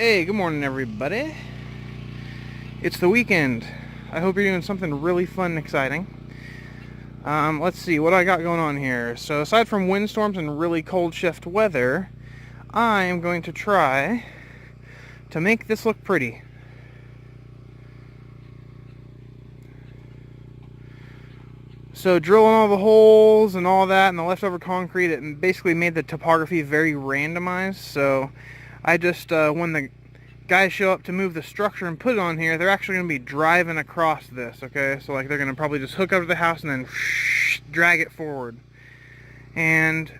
Hey, good morning everybody. It's the weekend. I hope you're doing something really fun and exciting. Let's see what I got going on here. So aside from windstorms and really cold shift weather, I am going to try to make this look pretty. So drilling all the holes and all that and the leftover concrete, it basically made the topography very randomized. So I just, when the guys show up to move the structure and put it on here, they're actually going to be driving across this, okay? So like they're going to probably just hook up to the house and then drag it forward. And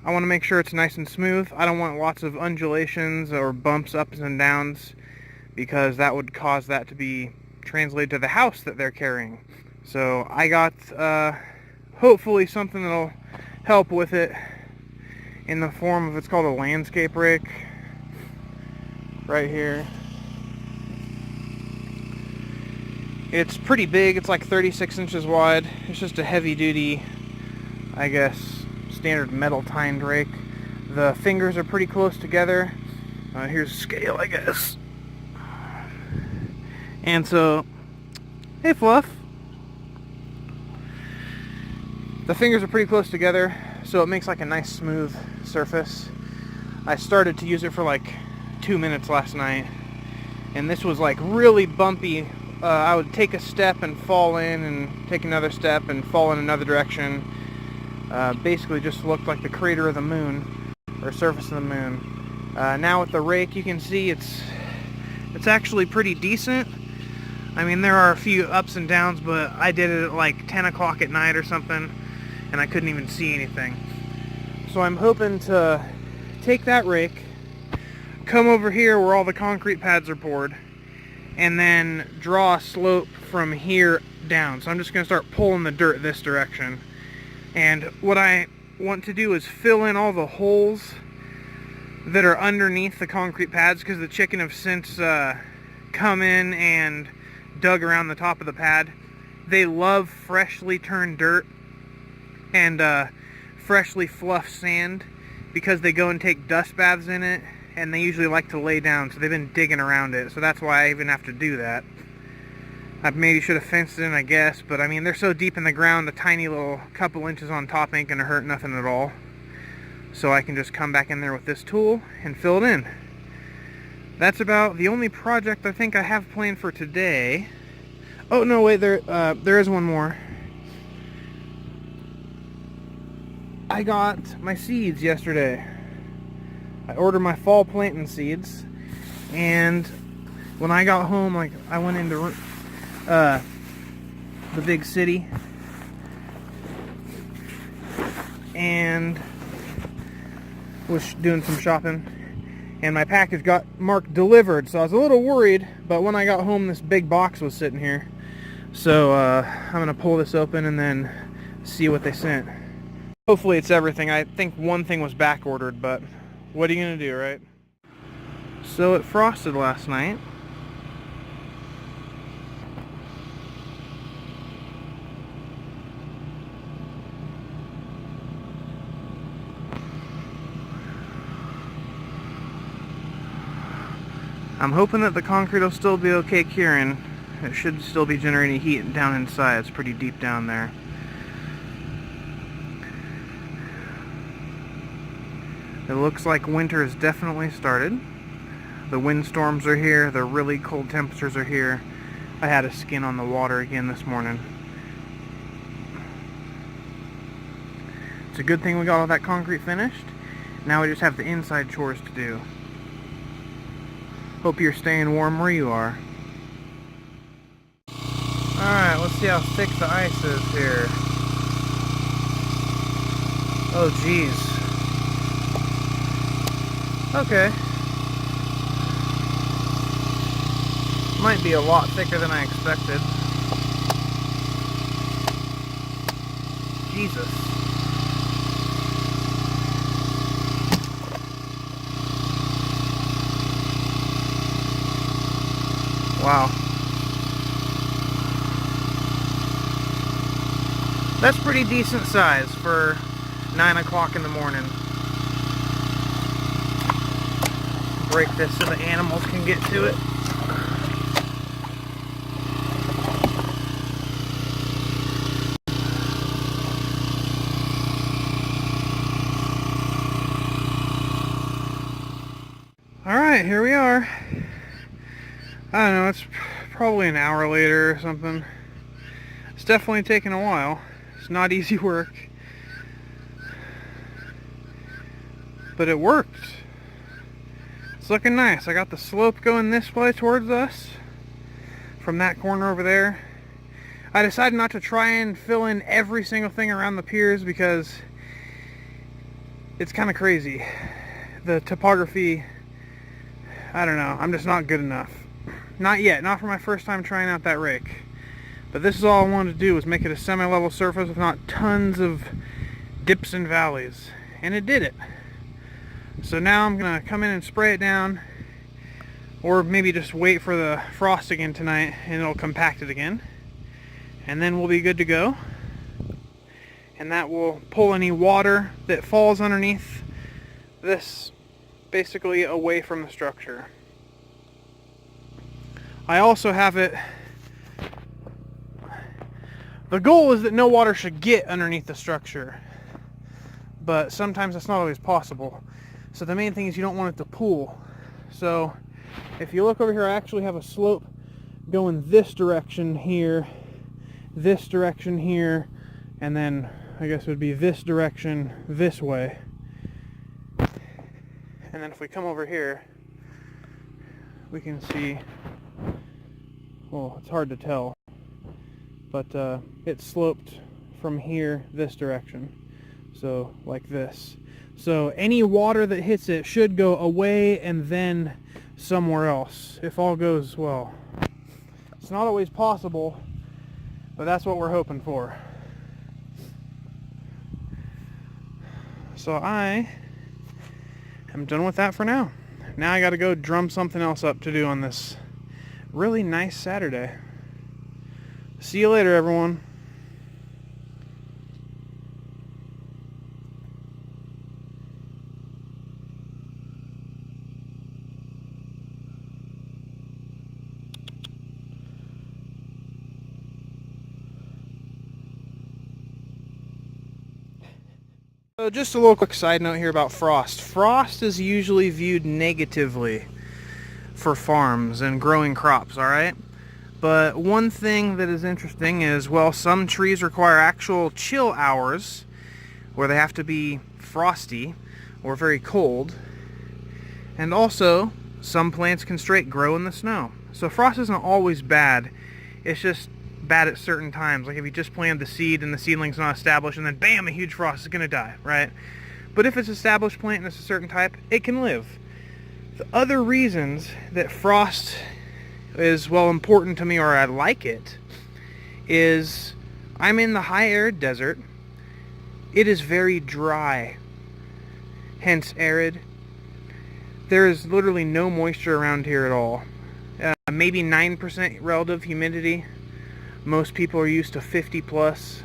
I want to make sure it's nice and smooth. I don't want lots of undulations or bumps, ups and downs, because that would cause that to be translated to the house that they're carrying. So I got hopefully something that'll help with it in the form of, it's called a landscape rake right here. It's pretty big. It's like 36 inches wide. It's just a heavy duty, I guess, standard metal tined rake. The fingers are pretty close together. Here's scale, I guess. And so, hey Fluff. The fingers are pretty close together, so it makes like a nice smooth surface. I started to use it for like 2 minutes last night, and this was like really bumpy. I would take a step and fall in, and take another step and fall in another direction. Basically just looked like the crater of the moon, or surface of the moon. Now with the rake, you can see it's actually pretty decent. I mean, there are a few ups and downs, but I did it at like 10 o'clock at night or something, and I couldn't even see anything. So I'm hoping to take that rake, come over here where all the concrete pads are poured, and then draw a slope from here down. So I'm just going to start pulling the dirt this direction. And what I want to do is fill in all the holes that are underneath the concrete pads, because the chicken have since come in and dug around the top of the pad. They love freshly turned dirt and freshly fluffed sand, because they go and take dust baths in it, and they usually like to lay down, so they've been digging around it. So that's why I even have to do that. I maybe should have fenced it in, I guess, but I mean, they're so deep in the ground, a tiny little couple inches on top ain't gonna hurt nothing at all. So I can just come back in there with this tool and fill it in. That's about the only project I think I have planned for today. Oh no, wait, there is one more. I got my seeds yesterday. I ordered my fall planting seeds, and when I got home, like, I went into the big city and was doing some shopping, and my package got marked delivered, so I was a little worried. But when I got home, this big box was sitting here, so I'm gonna pull this open and then see what they sent. Hopefully it's everything. I think one thing was back ordered, but what are you gonna do, right? So it frosted last night. I'm hoping that the concrete will still be okay curing. It should still be generating heat down inside. It's pretty deep down there. It looks like winter has definitely started. The windstorms are here. The really cold temperatures are here. I had a skin on the water again this morning. It's a good thing we got all that concrete finished. Now we just have the inside chores to do. Hope you're staying warm where you are. Alright, let's see how thick the ice is here. Oh geez. Okay. Might be a lot thicker than I expected. Jesus. Wow. That's pretty decent size for 9 o'clock in the morning. break this so the animals can get to it. Alright, here we are. I don't know, it's probably an hour later or something. It's definitely taken a while. It's not easy work. But it worked. It's looking nice. I got the slope going this way towards us from that corner over there. I decided not to try and fill in every single thing around the piers because it's kind of crazy. The topography, I don't know, I'm just not good enough. Not yet, not for my first time trying out that rake. But this is all I wanted to do, was make it a semi-level surface with not tons of dips and valleys. And it did it. So now I'm going to come in and spray it down, or maybe just wait for the frost again tonight and it'll compact it again. And then we'll be good to go. And that will pull any water that falls underneath this basically away from the structure. I also have it, the goal is that no water should get underneath the structure, but sometimes that's not always possible. So the main thing is you don't want it to pool. So if you look over here, I actually have a slope going this direction here, and then I guess it would be this direction this way. And then if we come over here, we can see, well, it's hard to tell, but it's sloped from here this direction, so like this. So any water that hits it should go away and then somewhere else, if all goes well. It's not always possible, but that's what we're hoping for. So I am done with that for now. Now I gotta go drum something else up to do on this really nice Saturday. See you later, everyone. So just a little quick side note here about frost. Frost is usually viewed negatively for farms and growing crops, alright? But one thing that is interesting is, well, some trees require actual chill hours where they have to be frosty or very cold. And also, some plants can straight grow in the snow. So frost isn't always bad. It's just bad at certain times. Like if you just planted the seed and the seedling's not established and then bam, a huge frost is going to die, right? But if it's established plant and it's a certain type, it can live. The other reasons that frost is, well, important to me, or I like it, is I'm in the high arid desert. It is very dry, hence arid. There is literally no moisture around here at all. Maybe 9% relative humidity. Most people are used to 50 plus.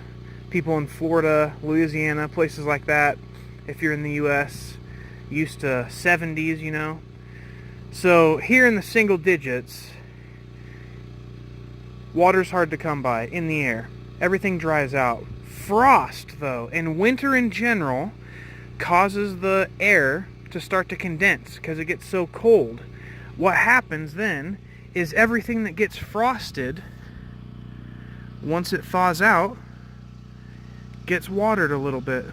People in Florida, Louisiana, places like that, if you're in the US, used to 70s, you know. So here in the single digits, water's hard to come by in the air. Everything dries out. Frost, though, and winter in general, causes the air to start to condense because it gets so cold. What happens then is everything that gets frosted, once it thaws out, gets watered a little bit.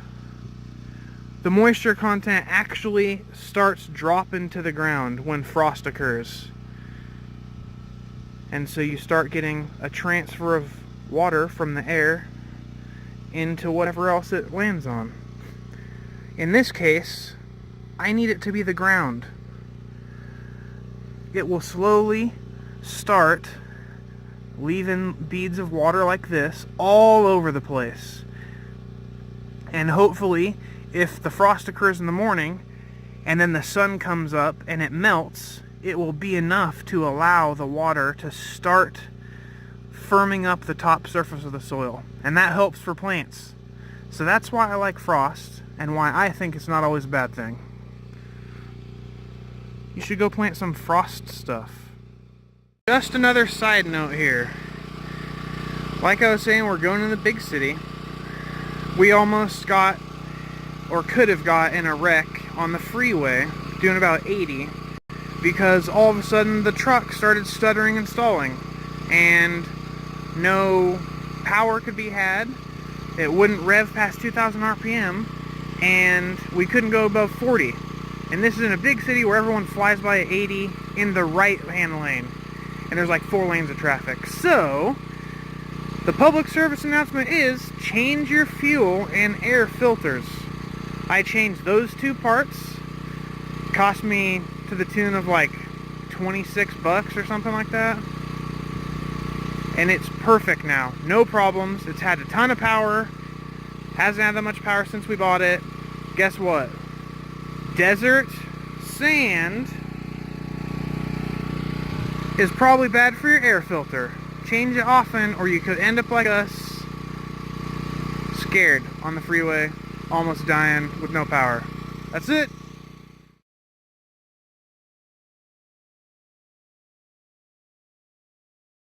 The moisture content actually starts dropping to the ground when frost occurs. And so you start getting a transfer of water from the air into whatever else it lands on. In this case, I need it to be the ground. It will slowly start leaving beads of water like this all over the place. And hopefully, if the frost occurs in the morning and then the sun comes up and it melts, it will be enough to allow the water to start firming up the top surface of the soil. And that helps for plants. So that's why I like frost and why I think it's not always a bad thing. You should go plant some frost stuff. Just another side note here. Like I was saying, we're going to the big city. We almost got, or could have got, in a wreck on the freeway, doing about 80, because all of a sudden the truck started stuttering and stalling, and no power could be had. It wouldn't rev past 2,000 RPM, and we couldn't go above 40. And this is in a big city where everyone flies by at 80 in the right-hand lane, and there's like 4 lanes of traffic. So the public service announcement is change your fuel and air filters. I changed those 2 parts. Cost me to the tune of like 26 bucks or something like that. And it's perfect now. No problems. It's had a ton of power. Hasn't had that much power since we bought it. Guess what? Desert sand is probably bad for your air filter. Change it often or you could end up like us, scared on the freeway, almost dying with no power. That's it.